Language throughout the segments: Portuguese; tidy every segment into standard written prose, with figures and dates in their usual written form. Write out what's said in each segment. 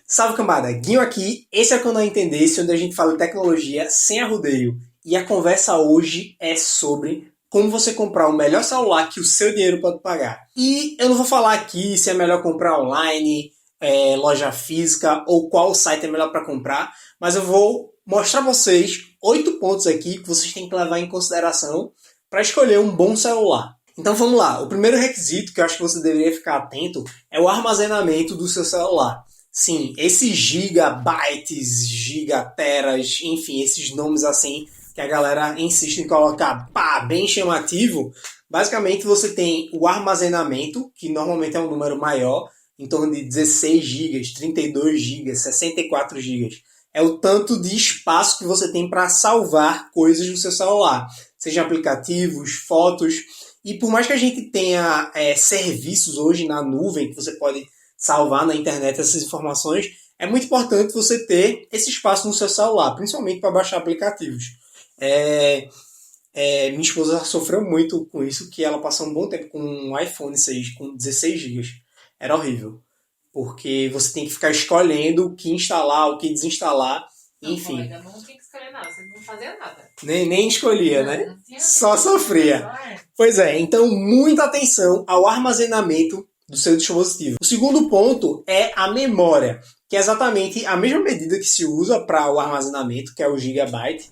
Salve cambada, Guinho aqui, esse é o canal Entender-se, onde a gente fala de tecnologia sem arrudeio. E a conversa hoje é sobre como você comprar o melhor celular que o seu dinheiro pode pagar. E eu não vou falar aqui se é melhor comprar online, loja física ou qual site é melhor para comprar, mas eu vou mostrar para vocês 8 pontos aqui que vocês têm que levar em consideração para escolher um bom celular. Então vamos lá, o primeiro requisito que eu acho que você deveria ficar atento é o armazenamento do seu celular. Sim, esses gigabytes, gigateras, enfim, esses nomes assim que a galera insiste em colocar, bem chamativo. Basicamente você tem o armazenamento, que normalmente é um número maior, em torno de 16 GB, 32 GB, 64 GB. É o tanto de espaço que você tem para salvar coisas no seu celular, seja aplicativos, fotos. E por mais que a gente tenha serviços hoje na nuvem, que você pode salvar na internet essas informações, é muito importante você ter esse espaço no seu celular, principalmente para baixar aplicativos. Minha esposa sofreu muito com isso, que ela passou um bom tempo com um iPhone 6 com 16 GB. Era horrível, porque você tem que ficar escolhendo o que instalar, o que desinstalar, enfim. Colega, não tinha que escolher nada, você não fazia nada. Nem escolhia, Não, né? não tinha Só sofria. Pois é, então muita atenção ao armazenamento do seu dispositivo. O segundo ponto é a memória, que é exatamente a mesma medida que se usa para o armazenamento, que é o gigabyte,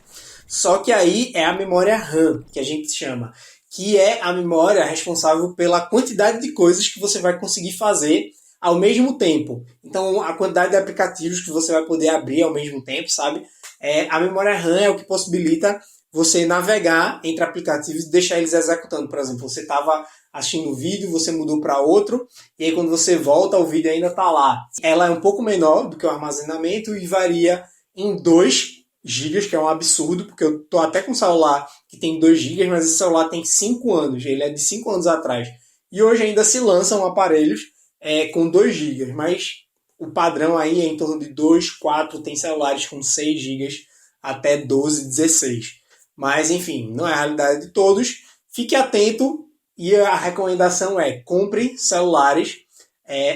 só que aí é a memória RAM, que a gente chama, que é a memória responsável pela quantidade de coisas que você vai conseguir fazer ao mesmo tempo. Então, a quantidade de aplicativos que você vai poder abrir ao mesmo tempo, sabe? A memória RAM é o que possibilita você navegar entre aplicativos e deixar eles executando. Por exemplo, você estava assistindo um vídeo, você mudou para outro, e aí quando você volta, o vídeo ainda está lá. Ela é um pouco menor do que o armazenamento e varia em 2 GB, que é um absurdo, porque eu estou até com um celular que tem 2 GB, mas esse celular tem 5 anos, ele é de 5 anos atrás. E hoje ainda se lançam aparelhos com 2 GB, mas o padrão aí é em torno de 2, 4, tem celulares com 6 GB até 12, 16. Mas, enfim, não é a realidade de todos. Fique atento e a recomendação é compre celulares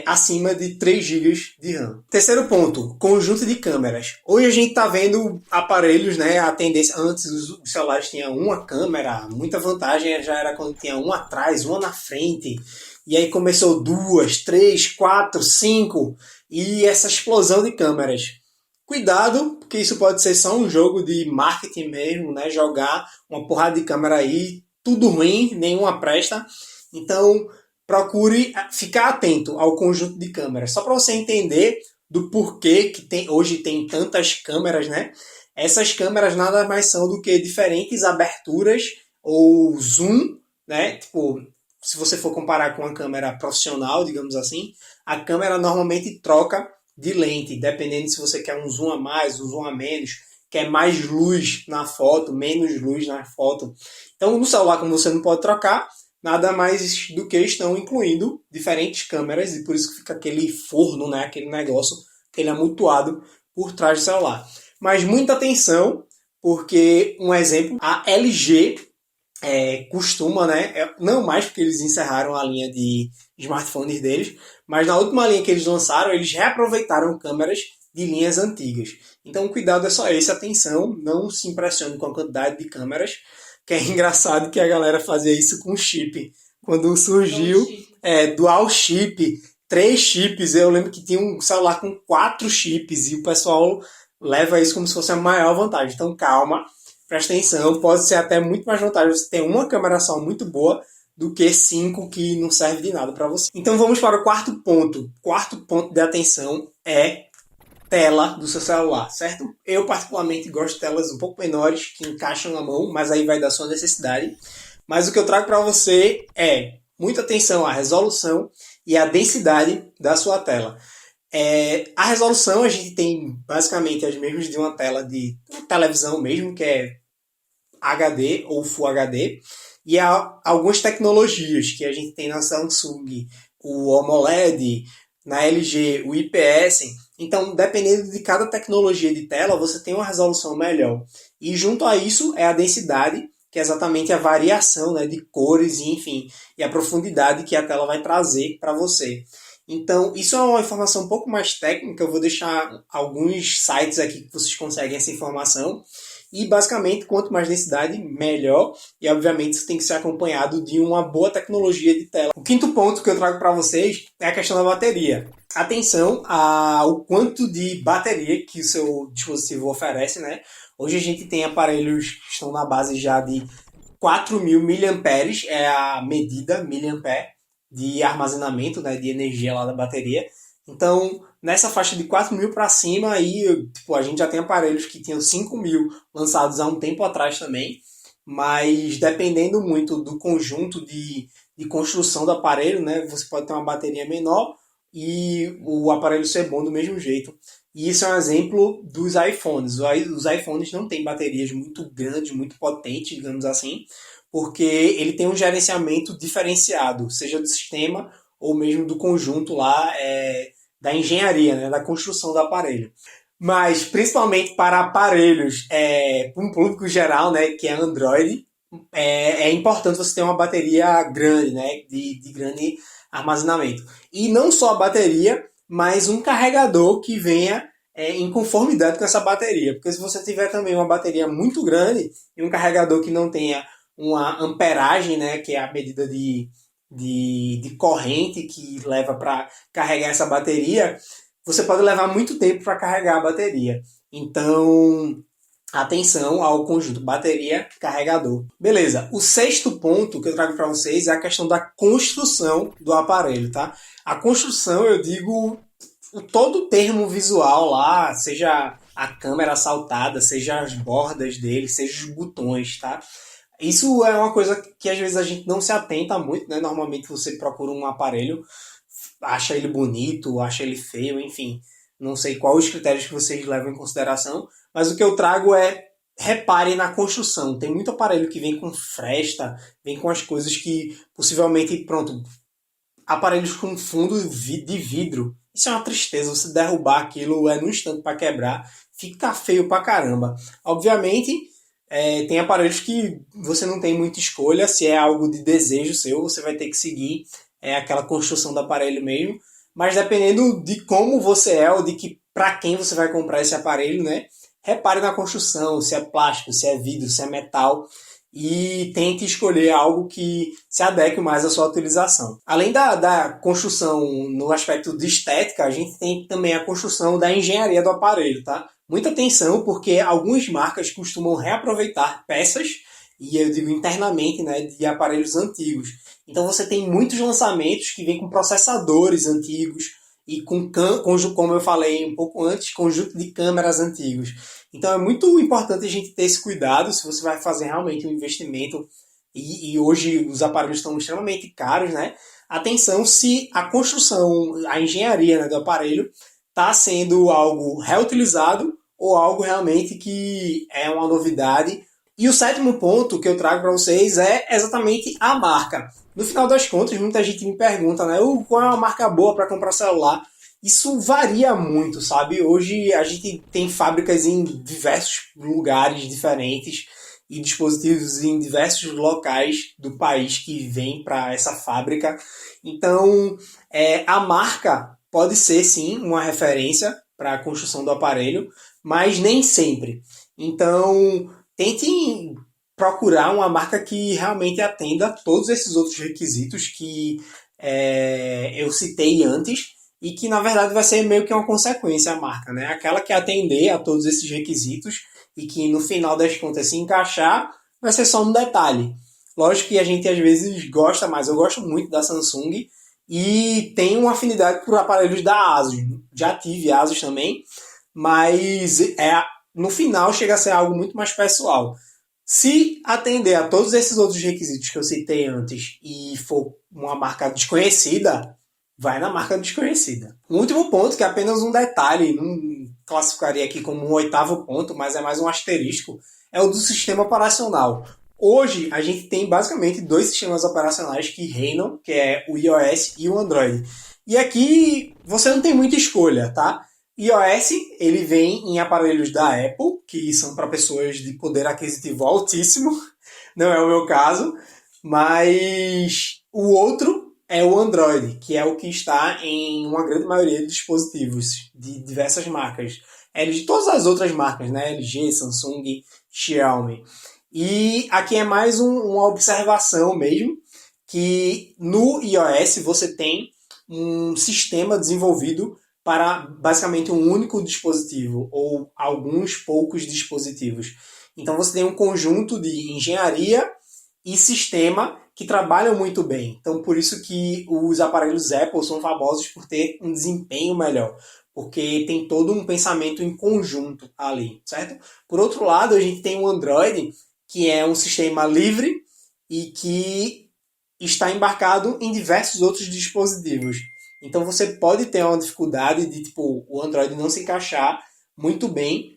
acima de 3 GB de RAM. Terceiro ponto, conjunto de câmeras. Hoje a gente está vendo aparelhos, né? A tendência, antes os celulares tinham uma câmera, muita vantagem já era quando tinha uma atrás, uma na frente. E aí começou 2, 3, 4, 5 e essa explosão de câmeras. Cuidado, porque isso pode ser só um jogo de marketing mesmo, né? Jogar uma porrada de câmera aí, tudo ruim, nenhuma presta. Então, procure ficar atento ao conjunto de câmeras. Só para você entender do porquê que hoje tem tantas câmeras, né? Essas câmeras nada mais são do que diferentes aberturas ou zoom, né? Tipo, se você for comparar com uma câmera profissional, digamos assim, a câmera normalmente troca de lente, dependendo se você quer um zoom a mais, um zoom a menos, quer mais luz na foto, menos luz na foto. Então, no celular, como você não pode trocar, nada mais do que estão incluindo diferentes câmeras e por isso que fica aquele forno, né, aquele negócio, aquele amontoado por trás do celular. Mas muita atenção, porque, um exemplo, a LG costuma, né, não mais porque eles encerraram a linha de smartphones deles, mas na última linha que eles lançaram, eles reaproveitaram câmeras de linhas antigas. Então o cuidado é só esse, atenção, não se impressione com a quantidade de câmeras, que é engraçado que a galera fazia isso com chip. Quando surgiu dual chip, 3 chips, eu lembro que tinha um celular com 4 chips e o pessoal leva isso como se fosse a maior vantagem. Então calma, presta atenção, pode ser até muito mais vantajoso você ter uma câmera só muito boa do que 5 que não serve de nada para você. Então vamos para o quarto ponto. Quarto ponto de atenção é tela do seu celular, certo? Eu particularmente gosto de telas um pouco menores, que encaixam na mão, mas aí vai da sua necessidade. Mas o que eu trago para você é muita atenção à resolução e à densidade da sua tela. A resolução a gente tem basicamente as mesmas de uma tela de televisão mesmo, que é HD ou Full HD, e há algumas tecnologias que a gente tem na Samsung, o AMOLED, na LG, o IPS. Então, dependendo de cada tecnologia de tela, você tem uma resolução melhor. E junto a isso é a densidade, que é exatamente a variação, né, de cores, enfim, e a profundidade que a tela vai trazer para você. Então, isso é uma informação um pouco mais técnica. Eu vou deixar alguns sites aqui que vocês conseguem essa informação. E, basicamente, quanto mais densidade, melhor. E, obviamente, isso tem que ser acompanhado de uma boa tecnologia de tela. O quinto ponto que eu trago para vocês é a questão da bateria. Atenção ao quanto de bateria que o seu dispositivo oferece, né? Hoje a gente tem aparelhos que estão na base já de 4.000 miliamperes, é a medida miliampere de armazenamento, né, de energia lá da bateria. Então, nessa faixa de 4.000 para cima, aí, tipo, a gente já tem aparelhos que tinham 5.000 lançados há um tempo atrás também, mas dependendo muito do conjunto de construção do aparelho, né, você pode ter uma bateria menor e o aparelho ser bom do mesmo jeito. E isso é um exemplo dos iPhones. Os iPhones não têm baterias muito grandes, muito potentes, digamos assim, porque ele tem um gerenciamento diferenciado, seja do sistema ou mesmo do conjunto lá da engenharia, né, da construção do aparelho. Mas, principalmente para aparelhos, para um público geral, né, que é Android, é importante você ter uma bateria grande, né, de grande armazenamento. E não só a bateria, mas um carregador que venha em conformidade com essa bateria. Porque se você tiver também uma bateria muito grande e um carregador que não tenha uma amperagem, né, que é a medida de corrente que leva para carregar essa bateria, você pode levar muito tempo para carregar a bateria. Então, atenção ao conjunto bateria-carregador. Beleza, o sexto ponto que eu trago para vocês é a questão da construção do aparelho, tá? A construção, eu digo, todo o termo visual lá, seja a câmera saltada, seja as bordas dele, seja os botões, tá? Isso é uma coisa que às vezes a gente não se atenta muito, né? Normalmente você procura um aparelho, acha ele bonito, acha ele feio, enfim. Não sei quais os critérios que vocês levam em consideração, mas o que eu trago é reparem na construção. Tem muito aparelho que vem com fresta, vem com as coisas que possivelmente, pronto, aparelhos com fundo de vidro. Isso é uma tristeza, você derrubar aquilo no instante para quebrar, fica feio pra caramba. Obviamente, tem aparelhos que você não tem muita escolha, se é algo de desejo seu, você vai ter que seguir aquela construção do aparelho mesmo, mas dependendo de como você é ou de que para quem você vai comprar esse aparelho, né? Repare na construção, se é plástico, se é vidro, se é metal, e tente escolher algo que se adeque mais à sua utilização. Além da construção no aspecto de estética, a gente tem também a construção da engenharia do aparelho, tá? Muita atenção, porque algumas marcas costumam reaproveitar peças, e eu digo internamente, né, de aparelhos antigos. Então você tem muitos lançamentos que vêm com processadores antigos e com, como eu falei um pouco antes, conjunto de câmeras antigos. Então é muito importante a gente ter esse cuidado se você vai fazer realmente um investimento e hoje os aparelhos estão extremamente caros, né? Atenção se a construção, a engenharia, né, do aparelho está sendo algo reutilizado ou algo realmente que é uma novidade. E o sétimo ponto que eu trago para vocês é exatamente a marca. No final das contas, muita gente me pergunta, né, qual é uma marca boa para comprar celular? Isso varia muito, sabe? Hoje a gente tem fábricas em diversos lugares diferentes e dispositivos em diversos locais do país que vêm para essa fábrica. Então, a marca pode ser, sim, uma referência para a construção do aparelho, mas nem sempre. Então, tente procurar uma marca que realmente atenda todos esses outros requisitos que eu citei antes e que, na verdade, vai ser meio que uma consequência a marca, né? Aquela que atender a todos esses requisitos e que, no final das contas, se encaixar, vai ser só um detalhe. Lógico que a gente, às vezes, gosta mais. Eu gosto muito da Samsung e tenho uma afinidade por aparelhos da Asus. Já tive Asus também, mas no final chega a ser algo muito mais pessoal. Se atender a todos esses outros requisitos que eu citei antes e for uma marca desconhecida, vai na marca desconhecida. Um último ponto, que é apenas um detalhe, não classificaria aqui como um oitavo ponto, mas é mais um asterisco, é o do sistema operacional. Hoje, a gente tem basicamente dois sistemas operacionais que reinam, que é o iOS e o Android. E aqui você não tem muita escolha, tá? iOS, ele vem em aparelhos da Apple, que são para pessoas de poder aquisitivo altíssimo, não é o meu caso, mas o outro é o Android, que é o que está em uma grande maioria de dispositivos de diversas marcas. De todas as outras marcas, né? LG, Samsung, Xiaomi. E aqui é mais uma observação mesmo, que no iOS você tem um sistema desenvolvido para basicamente um único dispositivo ou alguns poucos dispositivos. Então você tem um conjunto de engenharia e sistema que trabalham muito bem. Então por isso que os aparelhos Apple são famosos por ter um desempenho melhor, porque tem todo um pensamento em conjunto ali, certo? Por outro lado, a gente tem o Android, que é um sistema livre e que está embarcado em diversos outros dispositivos. Então você pode ter uma dificuldade de tipo o Android não se encaixar muito bem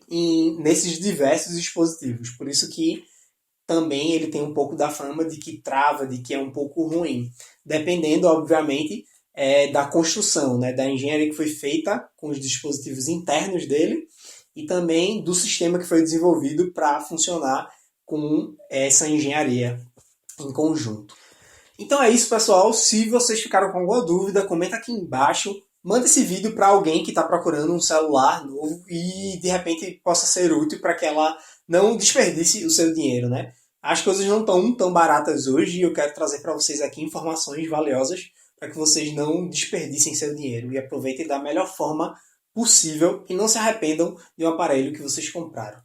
nesses diversos dispositivos. Por isso que também ele tem um pouco da fama de que trava, de que é um pouco ruim. Dependendo, obviamente, da construção, né, da engenharia que foi feita com os dispositivos internos dele e também do sistema que foi desenvolvido para funcionar com essa engenharia em conjunto. Então é isso, pessoal. Se vocês ficaram com alguma dúvida, comenta aqui embaixo. Manda esse vídeo para alguém que está procurando um celular novo e de repente possa ser útil para que ela não desperdice o seu dinheiro, né? As coisas não estão tão baratas hoje e eu quero trazer para vocês aqui informações valiosas para que vocês não desperdicem seu dinheiro e aproveitem da melhor forma possível e não se arrependam de um aparelho que vocês compraram.